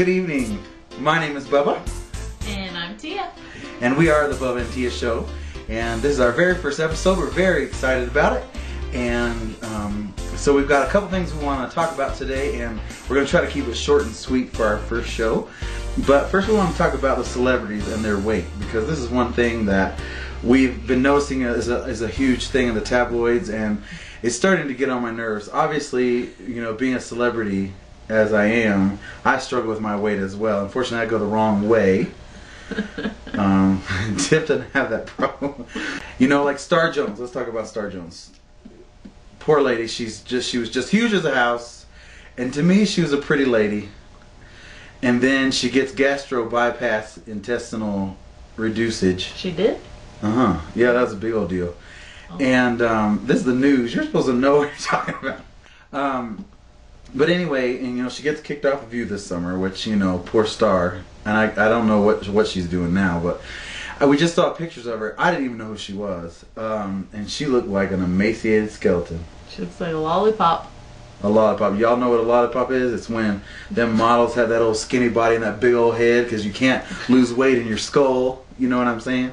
Good evening. My name is Bubba. And I'm Tia. And we are the Bubba and Tia Show. And this is our very first episode. We're very excited about it. And so we've got a couple things we want to talk about today. And we're going to try to keep it short and sweet for our first show. But first we want to talk about the celebrities and their weight. Because this is one thing that we've been noticing is a huge thing in the tabloids. And it's starting to get on my nerves. Obviously, you know, being a celebrity as I am, I struggle with my weight as well. Unfortunately, I go the wrong way. Tiff doesn't have that problem. You know, like Star Jones. Let's talk about Star Jones. Poor lady. She was just huge as a house, and to me, she was a pretty lady. And then she gets gastro bypass intestinal reducage. She did? Yeah, that was a big old deal. Oh. And this is the news. You're supposed to know what you're talking about. But anyway, and you know, she gets kicked off of View this summer, which, you know, poor Star. And I don't know what she's doing now, but we just saw pictures of her. I didn't even know who she was. And she looked like an emaciated skeleton. She looks like a lollipop. A lollipop. Y'all know what a lollipop is? It's when them models have that old skinny body and that big old head because you can't lose weight in your skull. You know what I'm saying?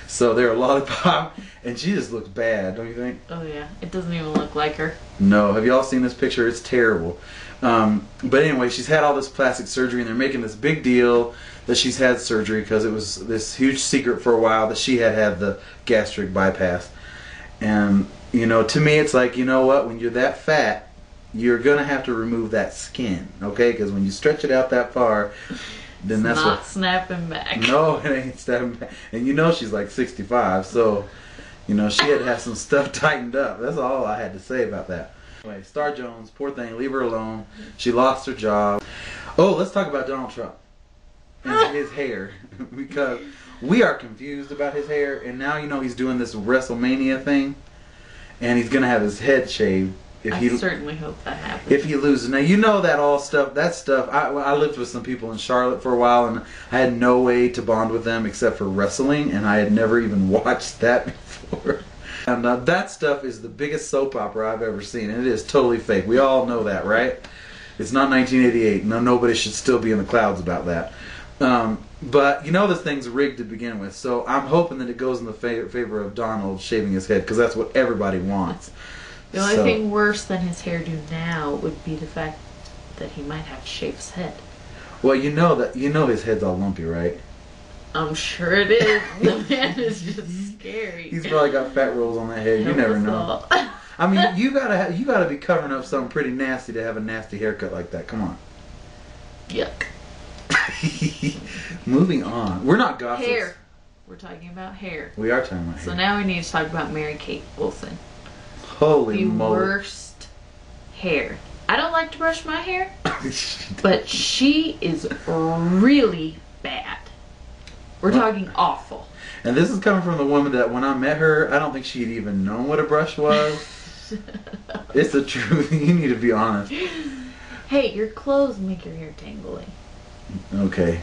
So they're a lollipop. And she just looks bad, don't you think? Oh yeah, it doesn't even look like her. No, have y'all seen this picture? It's terrible. But anyway, she's had all this plastic surgery, and they're making this big deal that she's had surgery because it was this huge secret for a while that she had the gastric bypass. And, you know, to me it's like, you know what, when you're that fat, you're going to have to remove that skin, okay? Because when you stretch it out that far, then that's not snapping back. No, it ain't snapping back. And you know she's like 65, so... You know, she had to have some stuff tightened up. That's all I had to say about that. Anyway, Star Jones, poor thing, leave her alone. She lost her job. Oh, let's talk about Donald Trump and his hair. Because we are confused about his hair. And now, you know, he's doing this WrestleMania thing. And he's going to have his head shaved. I certainly hope that happens. If he loses. Now, you know that stuff. I lived with some people in Charlotte for a while, and I had no way to bond with them except for wrestling, and I had never even watched that before. And that stuff is the biggest soap opera I've ever seen, and it is totally fake. We all know that, right? It's not 1988. No, nobody should still be in the clouds about that. But you know this thing's rigged to begin with, so I'm hoping that it goes in the favor of Donald shaving his head, because that's what everybody wants. The only thing worse than his hairdo now would be the fact that he might have to shave his head. Well, you know his head's all lumpy, right? I'm sure it is. The man is just scary. He's probably got fat rolls on that head. You never know. I mean, you gotta be covering up something pretty nasty to have a nasty haircut like that. Come on. Yuck. Moving on. We're not gossips. Hair. We're talking about hair. We are talking about hair. So now we need to talk about Mary-Kate Olsen. Holy moly. The worst hair. I don't like to brush my hair, but she is really bad. We're talking awful. And this is coming from the woman that when I met her, I don't think she'd even known what a brush was. It's the truth. You need to be honest. Hey, your clothes make your hair tangly. Okay.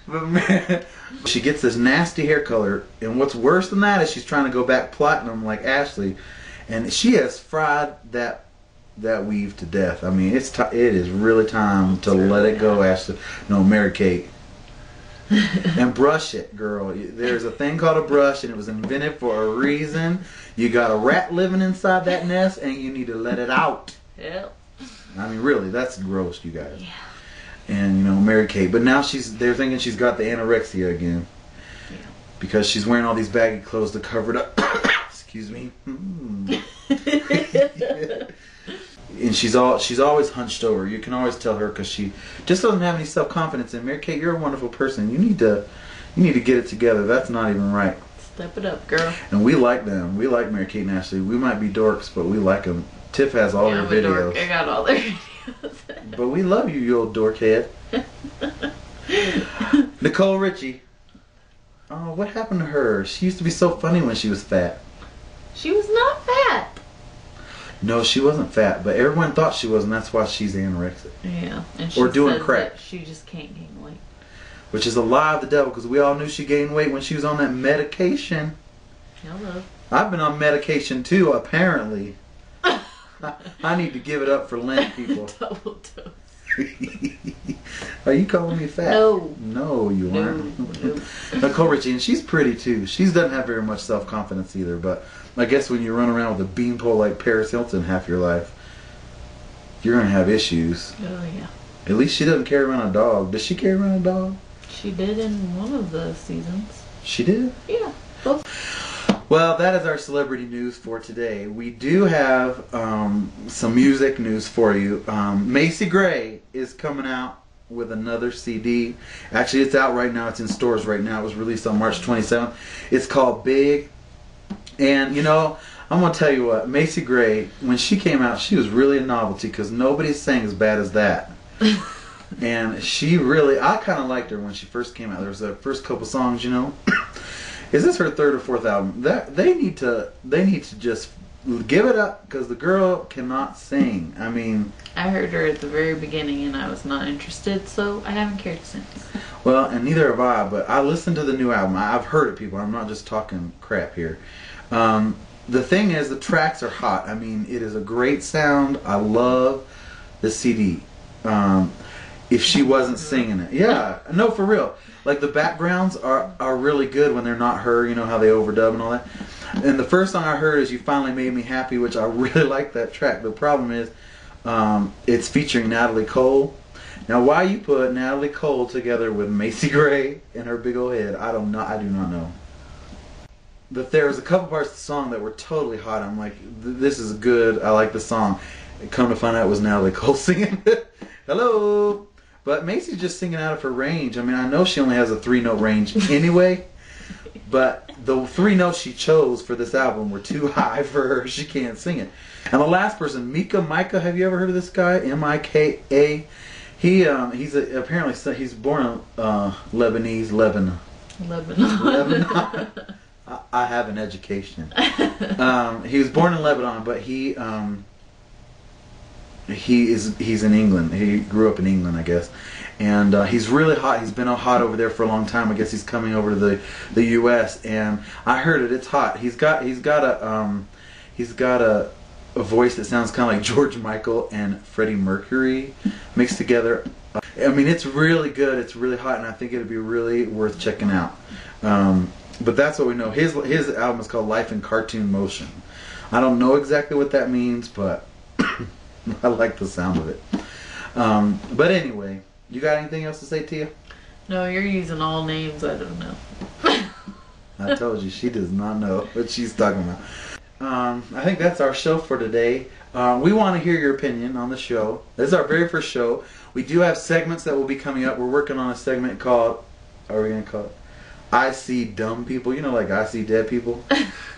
But man, she gets this nasty hair color, and what's worse than that is she's trying to go back platinum like Ashley, and she has fried that weave to death. I mean, it is really time to let it go, Ashley. No, Mary-Kate. And brush it, girl. There's a thing called a brush, and it was invented for a reason. You got a rat living inside that nest, and you need to let it out. Yep. I mean, really, that's gross, you guys. Yeah. And, you know, Mary-Kate. But now they're thinking she's got the anorexia again. Yeah. Because she's wearing all these baggy clothes to cover it up. Excuse me. And she's always hunched over. You can always tell her because she just doesn't have any self-confidence. And Mary-Kate, you're a wonderful person. You need to get it together. That's not even right. Step it up, girl. And we like them. We like Mary-Kate and Ashley. We might be dorks, but we like them. Tiff has all their videos. Dork. I got all their videos. But we love you, you old dork head. Nicole Richie. Oh, what happened to her? She used to be so funny when she was fat. She was not fat. No, she wasn't fat, but everyone thought she was, and that's why she's anorexic. Yeah, and she or doing says crack. That she just can't gain weight. Which is a lie of the devil, because we all knew she gained weight when she was on that medication. Hello. I've been on medication too, apparently. I need to give it up for Lent, people. Double dose. Are you calling me fat? No. No, you aren't. No. Nicole Richie, and she's pretty too. She doesn't have very much self-confidence either, but I guess when you run around with a beanpole like Paris Hilton half your life, you're going to have issues. Oh, yeah. At least she doesn't carry around a dog. Does she carry around a dog? She did in one of the seasons. She did? Yeah. Both. Well, that is our celebrity news for today. We do have some music news for you. Macy Gray is coming out with another CD. Actually, it's out right now. It's in stores right now. It was released on March 27th. It's called Big. And, you know, I'm going to tell you what. Macy Gray, when she came out, she was really a novelty because nobody sang as bad as that. And she really, I kind of liked her when she first came out. There was the first couple songs, you know. Is this her third or fourth album? They need to just give it up because the girl cannot sing. I mean, I heard her at the very beginning and I was not interested, so I haven't cared since. Well, and neither have I, but I listened to the new album. I've heard it, people. I'm not just talking crap here. The thing is, the tracks are hot. I mean, it is a great sound. I love the CD. If she wasn't singing it. Yeah, no, for real. Like, the backgrounds are really good when they're not her, you know, how they overdub and all that. And the first song I heard is You Finally Made Me Happy, which I really like that track. The problem is, it's featuring Natalie Cole. Now, why you put Natalie Cole together with Macy Gray and her big old head, I do not know. But there was a couple parts of the song that were totally hot. I'm like, this is good. I like the song. Come to find out it was Natalie Cole singing it. Hello. But Macy's just singing out of her range. I mean, I know she only has a 3-note range anyway, but the 3 notes she chose for this album were too high for her. She can't sing it. And the last person, Mika, have you ever heard of this guy? M-I-K-A. Apparently he's born in Lebanese, Lebanon. I have an education. He was born in Lebanon, but he's in England. He grew up in England, I guess, and he's really hot. He's been hot over there for a long time. I guess he's coming over to the U.S. and I heard it. It's hot. He's got a voice that sounds kind of like George Michael and Freddie Mercury mixed together. I mean, it's really good. It's really hot, and I think it'd be really worth checking out. But that's what we know. His album is called Life in Cartoon Motion. I don't know exactly what that means, but I like the sound of it. But anyway, you got anything else to say, Tia? No, you're using all names. I don't know. I told you, she does not know what she's talking about. I think that's our show for today. We want to hear your opinion on the show. This is our very first show. We do have segments that will be coming up. We're working on a segment called, are we going to call it I See Dumb People? You know, like I See Dead People?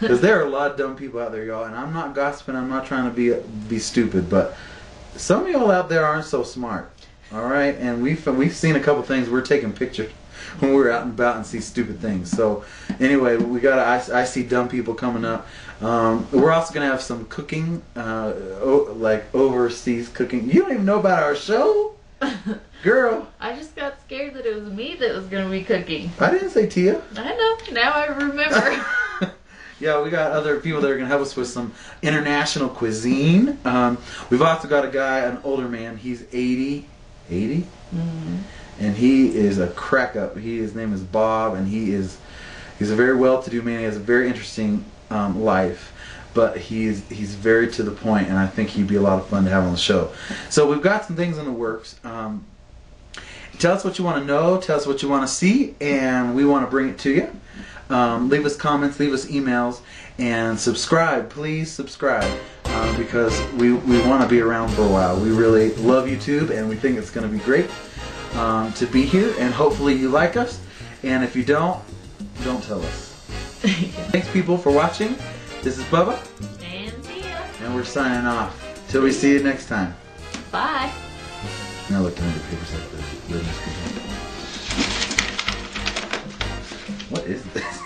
Because there are a lot of dumb people out there, y'all. And I'm not gossiping. I'm not trying to be stupid. But some of y'all out there aren't so smart. All right? And we've seen a couple things. We're taking pictures when we're out and about and see stupid things. So anyway, we got I See Dumb People coming up. We're also going to have some cooking, like overseas cooking. You don't even know about our show? Girl. I just got scared that it was me that was going to be cooking. I didn't say Tia. I know. Now I remember. Yeah, we got other people that are going to help us with some international cuisine. We've also got a guy, an older man. He's 80? Mm-hmm. And he is a crack up. His name is Bob, and he's a very well-to-do man. He has a very interesting life. But he's very to the point, and I think he'd be a lot of fun to have on the show. So we've got some things in the works. Tell us what you want to know. Tell us what you want to see, and we want to bring it to you. Leave us comments, leave us emails, and subscribe. Please subscribe because we want to be around for a while. We really love YouTube, and we think it's going to be great to be here, and hopefully you like us. And if you don't tell us. Thanks, people, for watching. This is Bubba. And Tia. And we're signing off. Till we see you next time. Bye. Now look under the papers like this. What is this?